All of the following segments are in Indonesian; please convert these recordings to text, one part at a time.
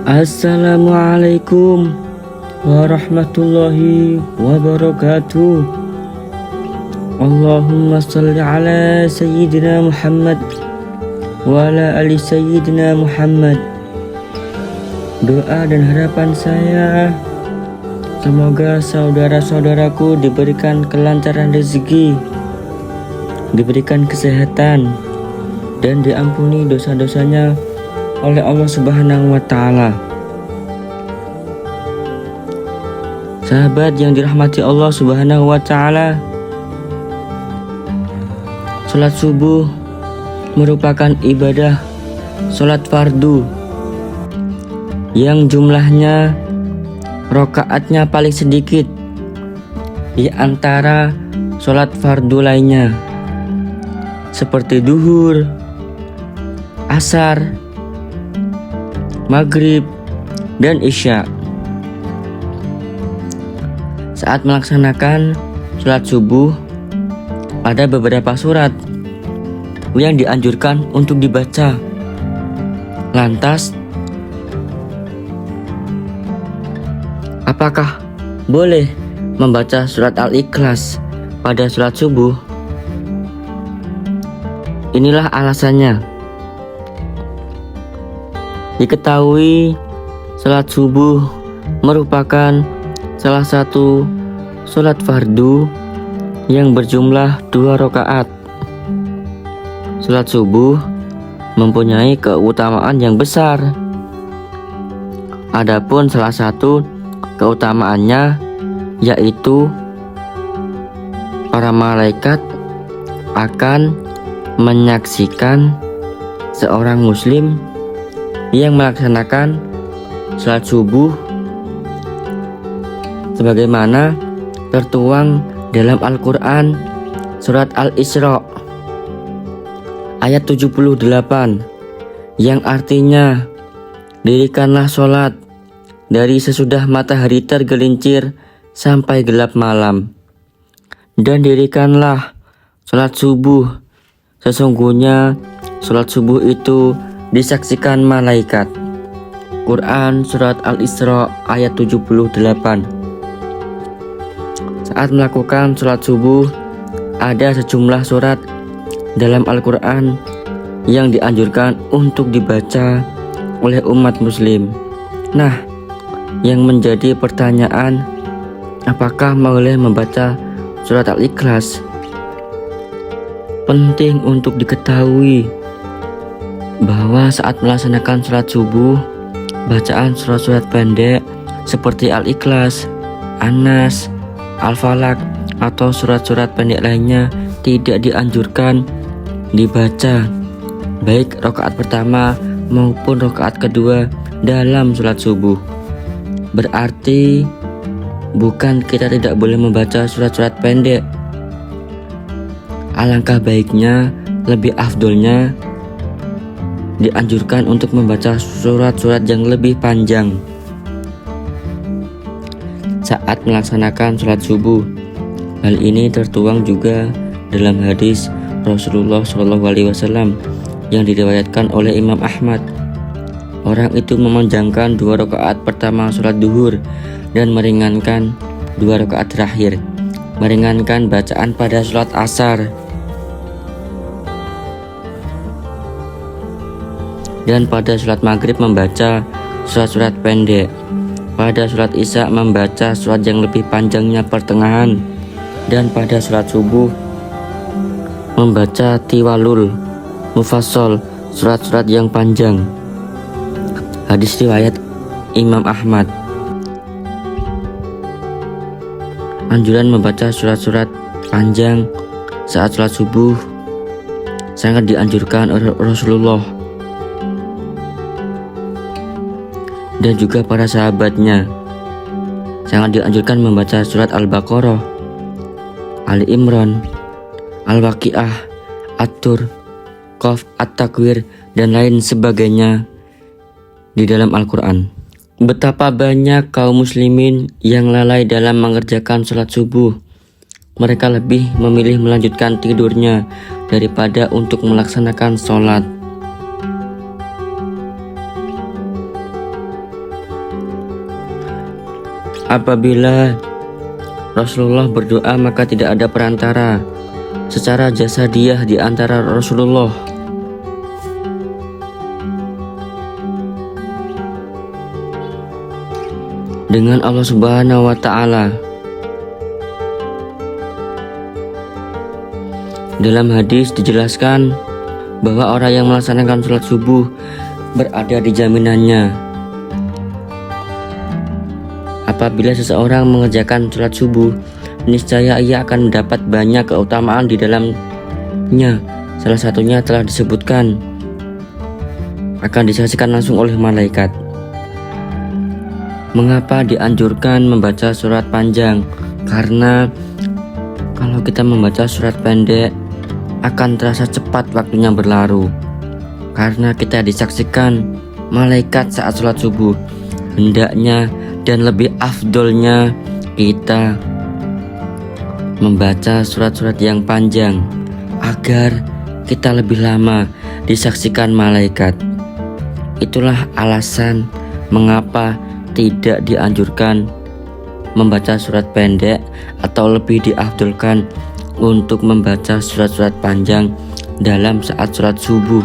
Assalamualaikum warahmatullahi wabarakatuh. Allahumma salli ala Sayyidina Muhammad wa ala ali Sayyidina Muhammad. Doa dan harapan saya, semoga saudara-saudaraku diberikan kelancaran rezeki, diberikan kesehatan, dan diampuni dosa-dosanya oleh Allah Subhanahu wa Ta'ala. Sahabat yang dirahmati Allah Subhanahu wa Ta'ala, salat subuh merupakan ibadah salat fardu yang jumlahnya rakaatnya paling sedikit di antara salat fardu lainnya, seperti duhur, asar, maghrib, dan isya. Saat melaksanakan sholat subuh, ada beberapa surat yang dianjurkan untuk dibaca. Lantas, apakah boleh membaca surat Al-Ikhlas pada sholat subuh? Inilah alasannya. Diketahui sholat subuh merupakan salah satu sholat fardu yang berjumlah 2 rakaat. Sholat subuh mempunyai keutamaan yang besar. Adapun salah satu keutamaannya yaitu para malaikat akan menyaksikan seorang muslim yang melaksanakan sholat subuh sebagaimana tertuang dalam Al-Quran surat Al-Isra ayat 78 yang artinya, dirikanlah sholat dari sesudah matahari tergelincir sampai gelap malam, dan dirikanlah sholat subuh, sesungguhnya sholat subuh itu disaksikan malaikat. Quran surat Al-Isra ayat 78. Saat melakukan sholat subuh, ada sejumlah surat dalam Al-Quran yang dianjurkan untuk dibaca oleh umat muslim. Nah, yang menjadi pertanyaan, apakah boleh membaca surat Al-Ikhlas? Penting untuk diketahui bahwa saat melaksanakan sholat subuh, bacaan surat-surat pendek seperti Al-Ikhlas, An-Nas, Al-Falaq, atau surat-surat pendek lainnya tidak dianjurkan dibaca, baik rakaat pertama maupun rakaat kedua dalam sholat subuh. Berarti bukan kita tidak boleh membaca surat-surat pendek. Alangkah baiknya, lebih afdolnya dianjurkan untuk membaca surat-surat yang lebih panjang saat melaksanakan sholat subuh. Hal ini tertuang juga dalam hadis Rasulullah SAW yang diriwayatkan oleh Imam Ahmad. Orang itu memanjangkan 2 rakaat pertama sholat duhur dan meringankan 2 rakaat terakhir, meringankan bacaan pada sholat asar, dan pada sholat maghrib membaca surat-surat pendek. Pada sholat isya membaca surat yang lebih panjangnya pertengahan, dan pada sholat subuh membaca tiwalul, mufassal, surat-surat yang panjang. Hadis riwayat Imam Ahmad. Anjuran membaca surat-surat panjang saat sholat subuh sangat dianjurkan oleh Rasulullah dan juga para sahabatnya. Sangat dianjurkan membaca surat Al-Baqarah, Ali Imran, Al-Waqiah, At-Tur, Qaf, At-Takwir, dan lain sebagainya di dalam Al-Quran. Betapa banyak kaum muslimin yang lalai dalam mengerjakan sholat subuh. Mereka lebih memilih melanjutkan tidurnya daripada untuk melaksanakan sholat. Apabila Rasulullah berdoa maka tidak ada perantara secara jasadiah di antara Rasulullah dengan Allah Subhanahu wa Ta'ala. Dalam hadis dijelaskan bahwa orang yang melaksanakan sholat subuh berada di jaminannya. Apabila seseorang mengerjakan sholat subuh, niscaya ia akan mendapat banyak keutamaan di dalamnya. Salah satunya telah disebutkan akan disaksikan langsung oleh malaikat. Mengapa dianjurkan membaca surat panjang? Karena kalau kita membaca surat pendek akan terasa cepat waktunya berlalu, karena kita disaksikan malaikat saat sholat subuh. Hendaknya dan lebih afdolnya kita membaca surat-surat yang panjang agar kita lebih lama disaksikan malaikat. Itulah alasan mengapa tidak dianjurkan membaca surat pendek atau lebih diafdolkan untuk membaca surat-surat panjang dalam saat sholat subuh,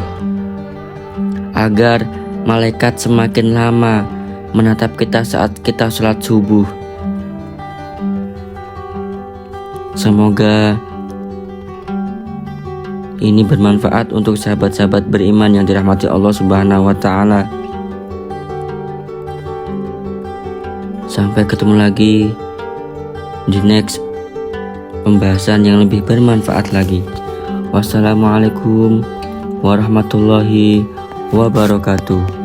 agar malaikat semakin lama menatap kita saat kita sholat subuh. Semoga ini bermanfaat untuk sahabat-sahabat beriman yang dirahmati Allah Subhanahu wa Ta'ala. Sampai ketemu lagi di next pembahasan yang lebih bermanfaat lagi. Wassalamualaikum warahmatullahi wabarakatuh.